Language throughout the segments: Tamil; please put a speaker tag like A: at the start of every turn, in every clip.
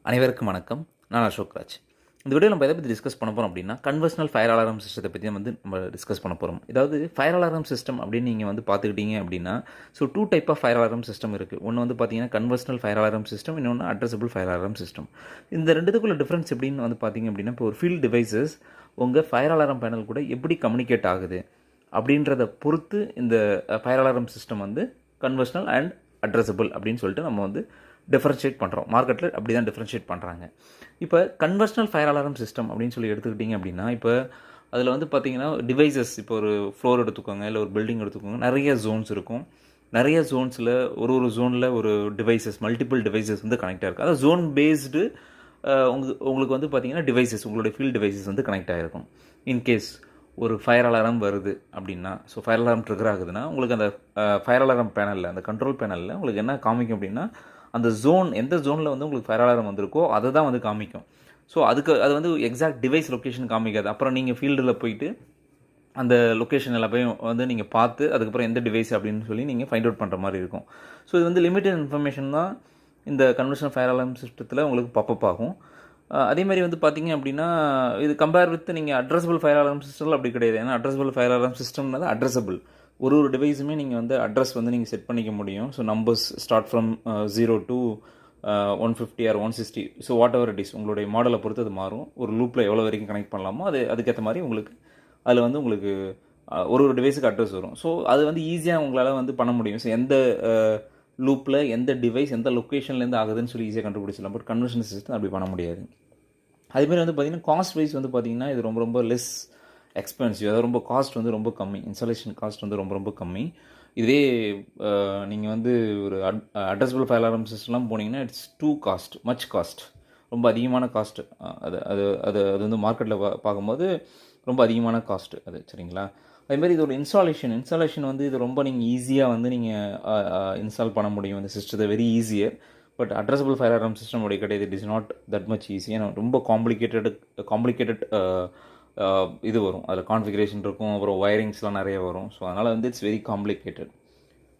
A: அனைவருக்கும் வணக்கம். நான் அசோக் ராஜ். இந்த வீடியோவில் நம்ம எதை பற்றி டிஸ்கஸ் பண்ண போகிறோம் அப்படின்னா, கன்வர்ஷனல் ஃபயர் அலாரம் சிஸ்டத்தை பற்றி நம்ம டிஸ்கஸ் பண்ண போகிறோம். இதாவது ஃபயர் அலாரம் சிஸ்டம் அப்படின்னு நீங்கள் பார்த்துக்கிட்டீங்க அப்படின்னா, so 2 type of fire alarm system இருக்குது. ஒன்று பார்த்தீங்கன்னா கன்வர்ஷனல் ஃபயர் அலாரம் சிஸ்டம், இன்னொன்று அட்ரஸபிள் ஃபயர் அலாரம் சிஸ்டம். இந்த ரெண்டுத்துக்குள்ள டிஃப்ரென்ஸ் எப்படின்னு பார்த்தீங்க அப்படின்னா, இப்போ ஒரு ஃபீல்டு டிவைசஸ் உங்கள் ஃபயர் அலாரம் பேனல் கூட எப்படி கம்யூனிகேட் ஆகுது அப்படின்றத பொறுத்து இந்த fire alarm system conventional and addressable அப்படின்னு சொல்லிட்டு நம்ம டிஃபரன்ஷியேட் பண்ணுறோம். மார்க்கெட்டில் அப்படி தான் டிஃபரன்ஷியேட் பண்ணுறாங்க. இப்போ கன்வர்ஷனல் ஃபயர் அலாரம் சிஸ்டம் அப்படின்னு சொல்லி எடுத்துக்கிட்டிங்க அப்படின்னா, இப்போ அதில் பார்த்தீங்கன்னா டிவைசஸ், இப்போ ஒரு ஃப்ளோர் எடுத்துக்கோங்க, இல்லை ஒரு பில்டிங் எடுத்துக்கோங்க, நிறைய ஜோன்ஸ் இருக்கும். நிறைய ஜோன்ஸில் ஒரு ஜோனில் ஒரு டிவைசஸ், மல்டிபிள் டிவைசஸ் கனெக்ட் ஆகிருக்கும். அதாவது ஜோன் பேஸ்டு உங்களுக்கு பார்த்தீங்கன்னா டிவைசஸ், உங்களுடைய ஃபீல்டு டிவைசஸ் கனெக்ட் ஆகிருக்கும். இன்கேஸ் ஒரு ஃபயர் அலாரம் வருது அப்படின்னா, ஸோ ஃபயர் அலாரம் ட்ரிகர் ஆகுதுன்னா, உங்களுக்கு அந்த ஃபயர் அலாரம் பேனலில், அந்த கண்ட்ரோல் பேனலில் உங்களுக்கு என்ன காமிக்கும் அப்படின்னா, அந்த ஜோன் எந்த ஜோனில் உங்களுக்கு ஃபயர் அலாரம் வந்திருக்கோ அதை தான் காமிக்கும். ஸோ அது எக்ஸாக்ட் டிவைஸ் லொக்கேஷன் காமிக்காது. அப்புறம் நீங்கள் ஃபீல்டில் போயிட்டு அந்த லொக்கேஷன் எல்லாம் போய் நீங்கள் பார்த்து அதுக்கப்புறம் எந்த டிவைஸ் அப்படின்னு சொல்லி நீங்கள் ஃபைண்ட் அவுட் பண்ணுற மாதிரி இருக்கும். ஸோ இது லிமிட்டட் இன்ஃபர்மேஷன் தான் இந்த கன்வர்ஷனல் ஃபயர் அலாரம் சிஸ்டத்தில் உங்களுக்கு பாப்பப் ஆகும். அதே மாதிரி பார்த்தீங்க அப்படின்னா, இது கம்பேர் வித் நீங்கள் அட்ரஸபிள் ஃபயர் அலாரம் சிஸ்டமில் அப்படி கிடையாது. ஏன்னா அட்ரஸபிள் ஃபயர் அலாரம் சிஸ்டம்னா அட்ரஸபிள், ஒரு டிவைஸுமே நீங்கள் அட்ரஸ் நீங்கள் செட் பண்ணிக்க முடியும். So numbers start from 0 to 150 or 160. So what ever it is, உங்களுடைய மாடலை பொறுத்து அது மாறும். ஒரு லூப்பில் எவ்வளோ வரைக்கும் கனெக்ட் பண்ணலாமோ அதுக்கேற்ற மாதிரி உங்களுக்கு அதில் உங்களுக்கு ஒரு டிவைஸுக்கு அட்ரஸ் வரும். ஸோ அது ஈஸியாக உங்களால் பண்ண முடியும். ஸோ எந்த லூப்பில் எந்த டிவைஸ் எந்த லொக்கேஷன்லேருந்து ஆகுதுன்னு சொல்லி ஈஸியாக கண்டுபிடிச்சிடலாம். பட் கன்வர்ஷன் சிஸ்டம் அப்படி பண்ண முடியாது. அதேமாதிரி பார்த்தீங்கன்னா காஸ்ட் வைஸ் பார்த்தீங்கன்னா இது ரொம்ப லெஸ் எக்ஸ்பென்சிவ். அதாவது ரொம்ப காஸ்ட் ரொம்ப கம்மி. இன்ஸ்டாலேஷன் காஸ்ட் ரொம்ப கம்மி. இதே நீங்கள் ஒரு அட்ரஸபிள் ஃபயர் அலாரம் சிஸ்டம்லாம் போனீங்கன்னா இட்ஸ் மச் காஸ்ட், ரொம்ப அதிகமான காஸ்ட்டு. அது மார்க்கெட்டில் பார்க்கும்போது ரொம்ப அதிகமான காஸ்ட்டு அது, சரிங்களா? அதேமாதிரி இது ஒரு இன்ஸ்டாலேஷன் இது ரொம்ப நீங்கள் ஈஸியாக நீங்கள் இன்ஸ்டால் பண்ண முடியும் இந்த சிஸ்டத்தை, very easier. But addressable fire alarm system அப்படி கிடையாது. It is not that much easy. ஏன்னா ரொம்ப காம்ப்ளிகேட்டட் இது வரும். அதில் கான்ஃபிகரேஷன் இருக்கும், அப்புறம் வயரிங்ஸ்லாம் நிறைய வரும். ஸோ அதனால் it's very complicated.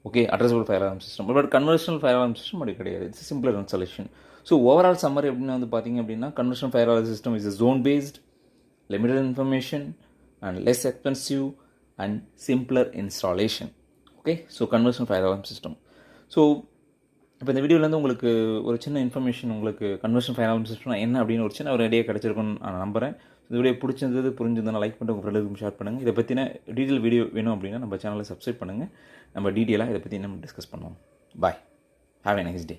A: Okay, addressable fire alarm system. But conventional fire alarm system அப்படி கிடையாது. It's simpler installation. So overall summary எப்படின்னு பார்த்தீங்க அப்படின்னா, conventional fire alarm system is zone based, limited information and less expensive and simpler installation. Okay, so conventional fire alarm system. So இப்போ இந்த வீடியோலேருந்து உங்களுக்கு ஒரு சின்ன இன்ஃபர்மேஷன், உங்களுக்கு கன்வர்ஷன் ஃபயர் அலாரம் சிஸ்டம் என்ன அப்படின்னு ஒரு சின்ன ஒரு ஐடியா கிடச்சிருக்குன்னு நான் நம்புகிறேன். இந்த வீடியோ பிடிச்சிருந்தது, புரிஞ்சிருந்தா லைக் பண்ணிட்டு உங்கள் ஃப்ரெண்டுக்கும் ஷேர் பண்ணுங்கள். இதை பற்றின டீட்டெயில் வீடியோ வேணும் அப்படின்னா நம்ம சேனலை சப்ஸ்கிரைப் பண்ணுங்கள். நம்ம டீட்டெயிலாக இதை பற்றி நம்ம டிஸ்கஸ் பண்ணுவோம். பாய், ஹேவ் எ நைஸ் டே.